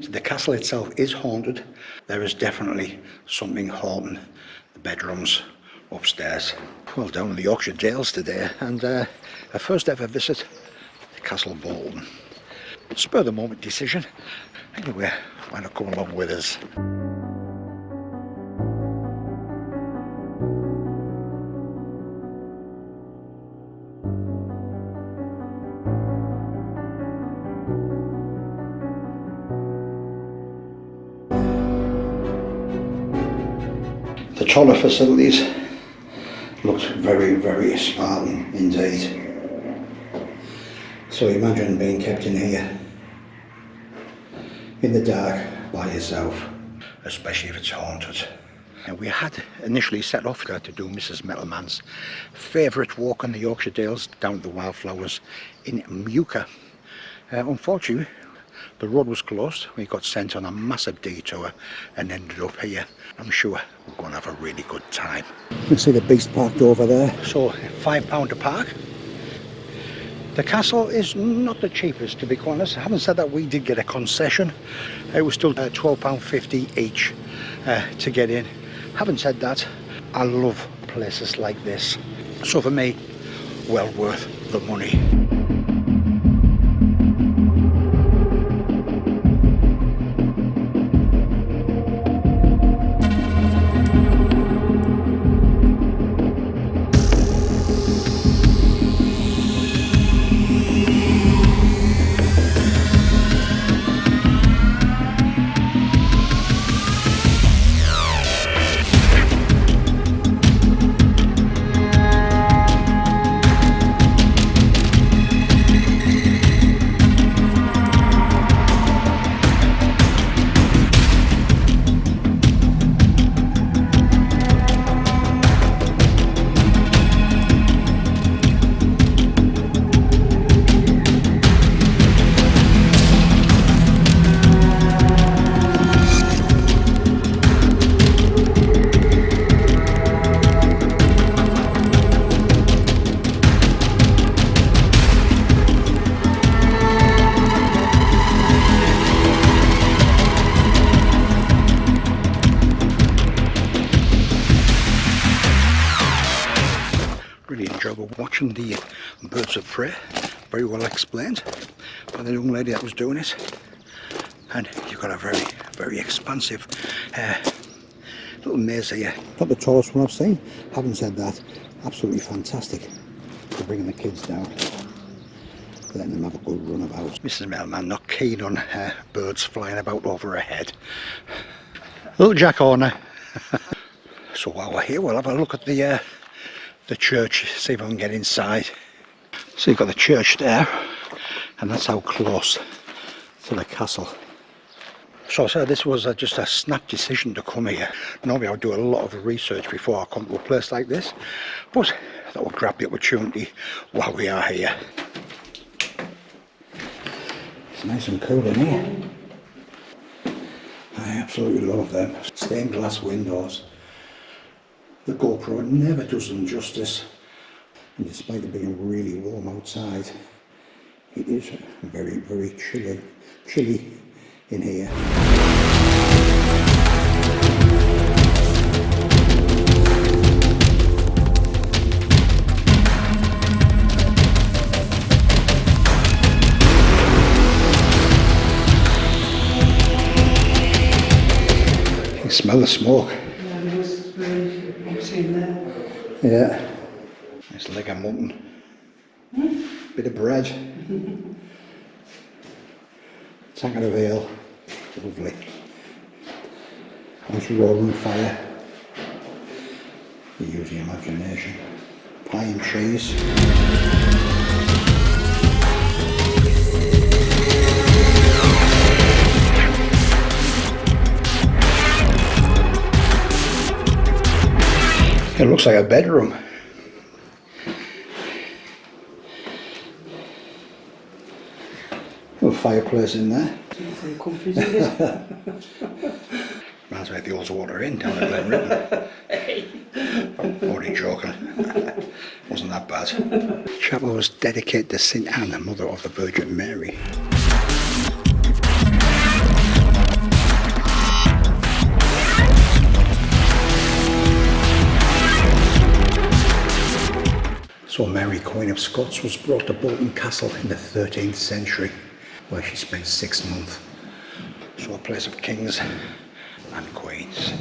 So the castle itself is haunted. There is definitely something haunting the bedrooms upstairs. Well, down in the Yorkshire Dales today, and a first ever visit to Castle Bolton. Spur of the moment decision. Anyway, why not come along with us? The toilet facilities looked very, very Spartan indeed. So imagine being kept in here in the dark by yourself, especially if it's haunted. And we had initially set off to do Mrs. Metalman's favourite walk on the Yorkshire Dales down to the wildflowers in Muka. Unfortunately, the road was closed. We got sent on a massive detour and ended up here. I'm sure we're going to have a really good time. You see the beast parked over there. So £5 to park. The castle is not the cheapest, to be quite honest. Having said that, we did get a concession. It was still £12.50 each to get in. Having said that, I love places like this. So for me, well worth the money. Watching the birds of prey, very well explained by the young lady that was doing it, and you've got a very, very expansive little maze here. Not the tallest one I've seen. Having said that, absolutely fantastic for bringing the kids down, letting them have a good run about. Mrs. Metalman not keen on birds flying about over her head. Little Jack Horner. So while we're here, we'll have a look at the church, see if I can get inside. So you've got the church there, and that's how close to the castle. So this was just a snap decision to come here. Normally I would do a lot of research before I come to a place like this, but I thought we'd grab the opportunity while we are here. It's nice and cool in here. I absolutely love them. Stained glass windows. The GoPro never does them justice, and despite it being really warm outside, it is very, very chilly in here. You can smell the smoke. Yeah, nice leg of mutton, bit of bread, tankard of ale, lovely, nice roaring fire, you use the imagination, pie and cheese. It looks like a bedroom. Little fireplace in there. Reminds me of the old water inn down at Glen Ribbon. Only joking. Wasn't that bad. Chapel was dedicated to St Anne, the mother of the Virgin Mary. So Mary Queen of Scots was brought to Bolton Castle in the 13th century, where she spent 6 months. So a place of kings and queens.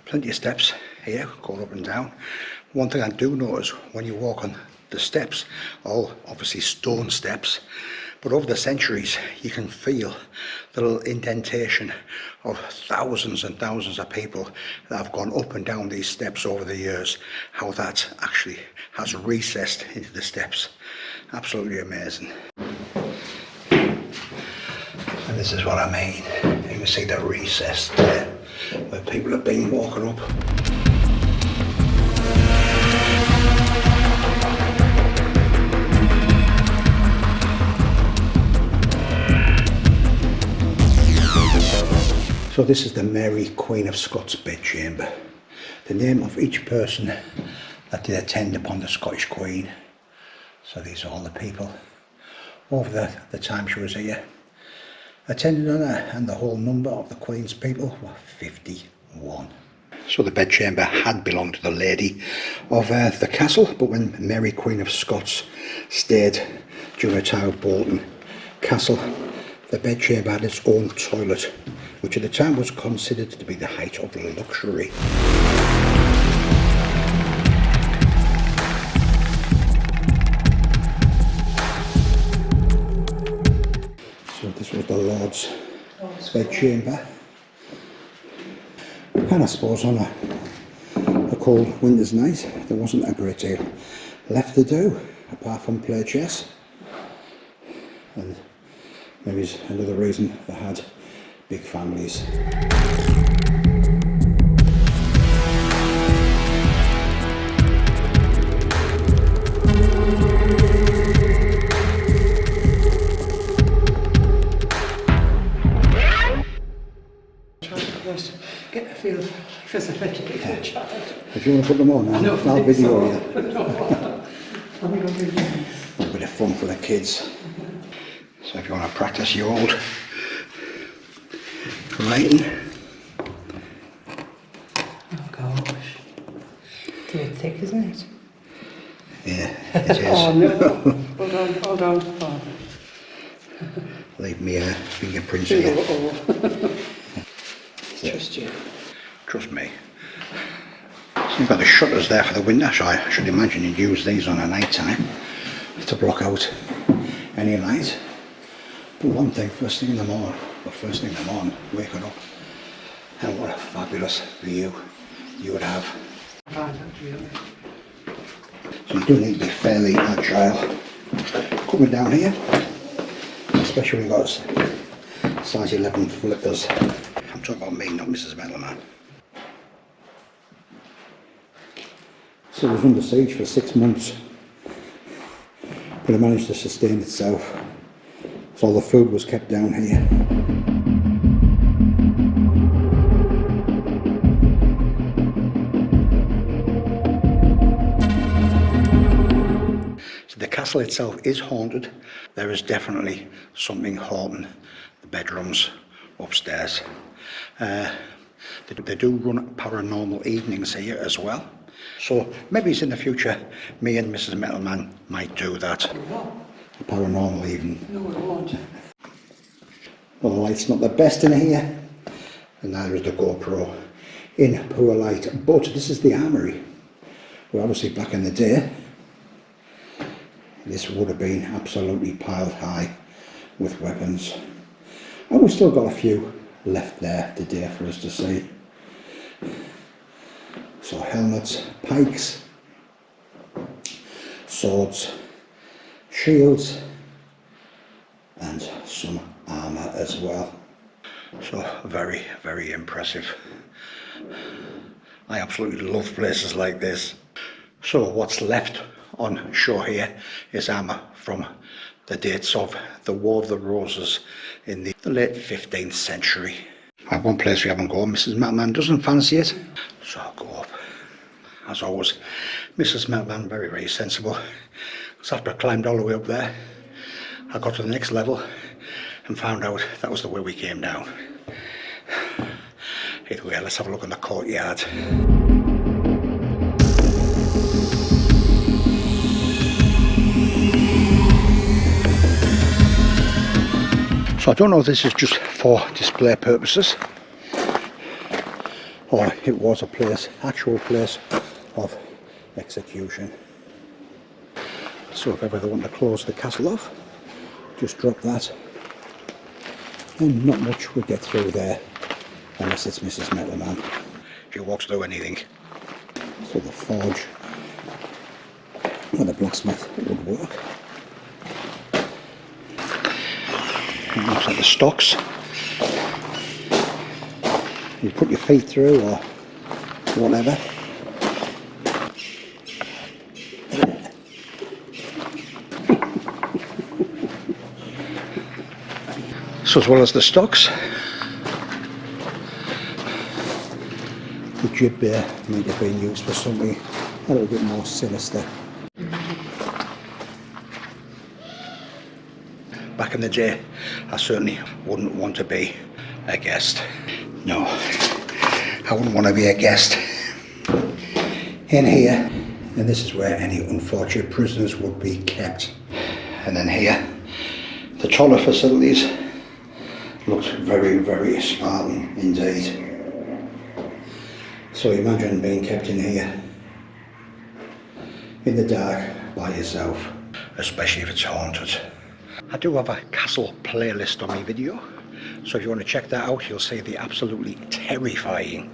Plenty of steps here, going up and down. One thing I do notice when you walk on the steps, all obviously stone steps, but over the centuries you can feel the little indentation of thousands and thousands of people that have gone up and down these steps over the years, how that actually has recessed into the steps. Absolutely amazing. And this is what I mean. You can see the recess there, where people have been walking up. So this is the Mary Queen of Scots bedchamber. The name of each person that did attend upon the Scottish Queen. So these are all the people over the time she was here attended on her, and the whole number of the Queen's people were 51. So the bedchamber had belonged to the lady of the castle, but when Mary Queen of Scots stayed during her time at Bolton Castle, the bedchamber had its own toilet, which at the time was considered to be the height of luxury. So this was the Lord's bedchamber, and I suppose on a cold winter's night there wasn't a great deal left to do apart from play chess, and maybe it's another reason they had big families. Get a feel for the educated child. If you want to put them on, I'll video you. I'm going to video. A bit of fun for the kids. So if you want to practice your old writing. Oh gosh. Too thick, isn't it? Yeah, it is. Oh no. Hold on. Oh. Leave me fingerprints here. Trust you. Trust me. So you've got the shutters there for the window, so I should imagine you'd use these on a night time to block out any light. But one thing, first thing in the morning, waking up, and what a fabulous view you would have. So you do need to be fairly agile coming down here, especially when you've got size 11 flippers. I'm talking about me, not Mrs. Metalman. So it was under siege for 6 months, but it managed to sustain itself. So all the food was kept down here. So the castle itself is haunted. There is definitely something haunting the bedrooms upstairs. They do run paranormal evenings here as well. So maybe it's in the future me and Mrs. Metalman might do that. A paranormal evening. No, it won't. Well, the light's not the best in here, and neither is the GoPro in poor light. But this is the Armoury, where obviously back in the day, this would have been absolutely piled high with weapons. And we've still got a few left there today for us to see. So helmets, pikes, swords, shields, and some armour as well. So very, very impressive. I absolutely love places like this. So what's left on show here is armour from the dates of the War of the Roses in the late 15th century. I have one place we haven't gone. Mrs. Metalman doesn't fancy it, so I'll go up. As always, Mrs. Metalman, very, very sensible. So after I climbed all the way up there, I got to the next level and found out that was the way we came down. Either way, let's have a look in the courtyard. So I don't know if this is just for display purposes or it was a place, actual place of execution. So if ever they want to close the castle off, just drop that and not much would get through there unless it's Mrs. Metalman. She walks through anything. So the forge where the blacksmith would work. It looks like the stocks. You put your feet through or whatever. So as well as the stocks, the jib there might have been used for something a little bit more sinister. Back in the day, I certainly wouldn't want to be a guest. No, I wouldn't want to be a guest in here. And this is where any unfortunate prisoners would be kept. And then here, the toilet facilities looked very, very Spartan indeed. So imagine being kept in here in the dark by yourself, especially if it's haunted. I do have a castle playlist on my video, so if you want to check that out, you'll see the absolutely terrifying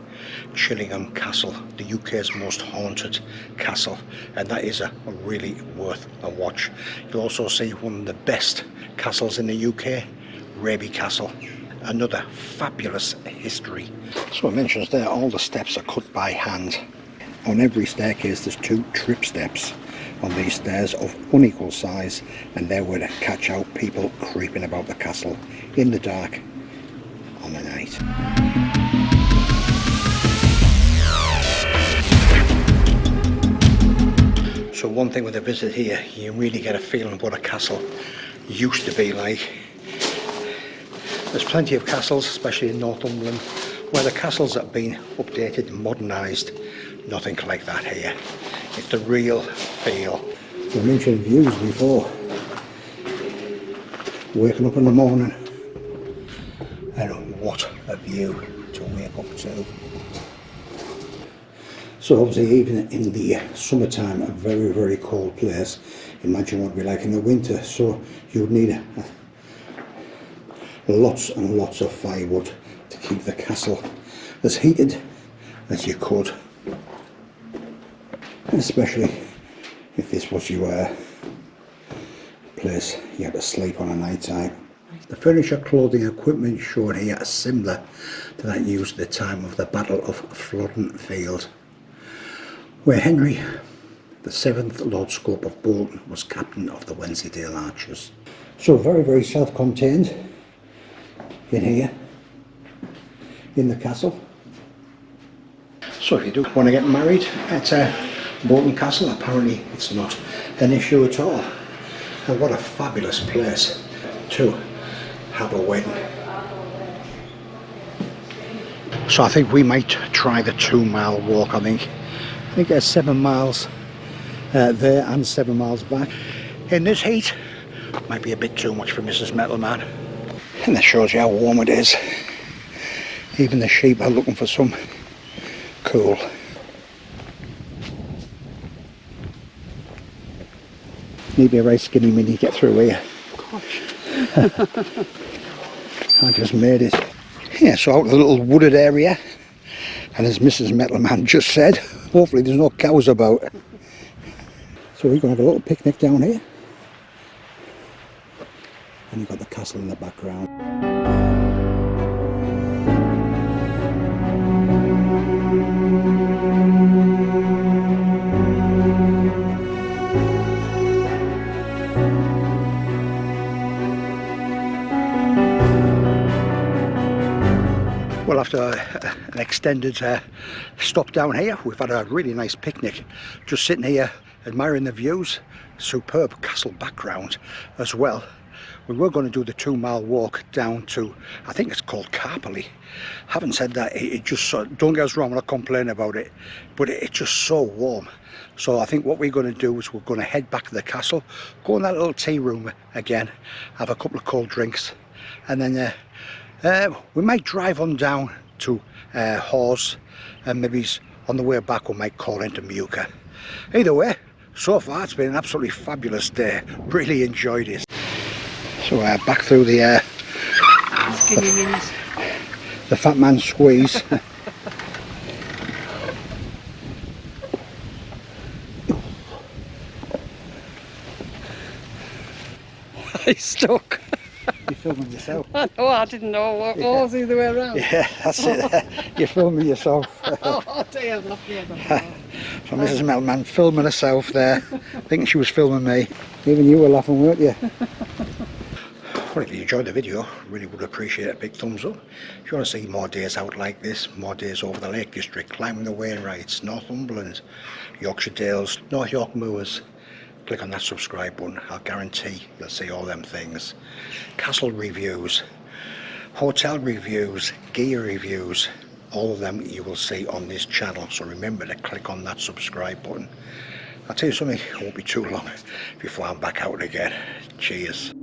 Chillingham Castle, the UK's most haunted castle, and that is a really worth a watch. You'll also see one of the best castles in the UK, Raby Castle, another fabulous history. So it mentions there all the steps are cut by hand. On every staircase there's 2 trip steps on these stairs of unequal size, and they were to catch out people creeping about the castle in the dark on the night. So one thing with a visit here, you really get a feeling of what a castle used to be like. There's plenty of castles, especially in Northumberland, where the castles have been updated and modernised. Nothing like that here. It's the real feel. I mentioned views before. Waking up in the morning, and what a view to wake up to. So obviously even in the summertime, a very, very cold place. Imagine what it'd be like in the winter. So you would need lots and lots of firewood to keep the castle as heated as you could. Especially if this was your place you had to sleep on at night time. The furniture, clothing, equipment shown here are similar to that used at the time of the Battle of Flodden Field, where Henry the 7th Lord Scot of Bolton was captain of the Wensleydale Archers. So very, very self-contained in here, in the castle. So if you do want to get married at Bolton Castle, apparently it's not an issue at all. And what a fabulous place to have a wedding. So I think we might try the 2-mile walk. I think it's 7 miles there and 7 miles back. In this heat, might be a bit too much for Mrs. Metalman. And that shows you how warm it is. Even the sheep are looking for some cool. Need to be a very skinny mini to get through here. Gosh. I just made it. Yeah, so out of the little wooded area, and as Mrs. Metalman just said, hopefully there's no cows about. So we're going to have a little picnic down here. and you've got the castle in the background. Well, after an extended stop down here, we've had a really nice picnic. Just sitting here admiring the views, superb castle background as well. We were going to do the 2-mile walk down to, I think it's called Carpally. Having said that, it just, don't get us wrong, I'm not complaining about it, but it's just so warm. So I think what we're going to do is we're going to head back to the castle, go in that little tea room again, have a couple of cold drinks, and then we might drive on down to Hawes, and maybe on the way back we might call into Muka. Either way, so far it's been an absolutely fabulous day. Really enjoyed it. So back through the fat man squeeze. I stuck. You're filming yourself. I know, I didn't know what was the other way around. Yeah, that's it. You're filming yourself. Oh dear, I've lost the other. So Mrs. Metalman filming herself there, thinking she was filming me. Even you were laughing, weren't you? Well, if you enjoyed the video, really would appreciate a big thumbs up. If you want to see more days out like this, more days over the Lake District, climbing the Wainwrights, Northumberland, Yorkshire Dales, North York Moors, click on that subscribe button. I'll guarantee you'll see all them things. Castle reviews, hotel reviews, gear reviews, all of them you will see on this channel. So remember to click on that subscribe button. I'll tell you something, it won't be too long before I'm back out again. Cheers.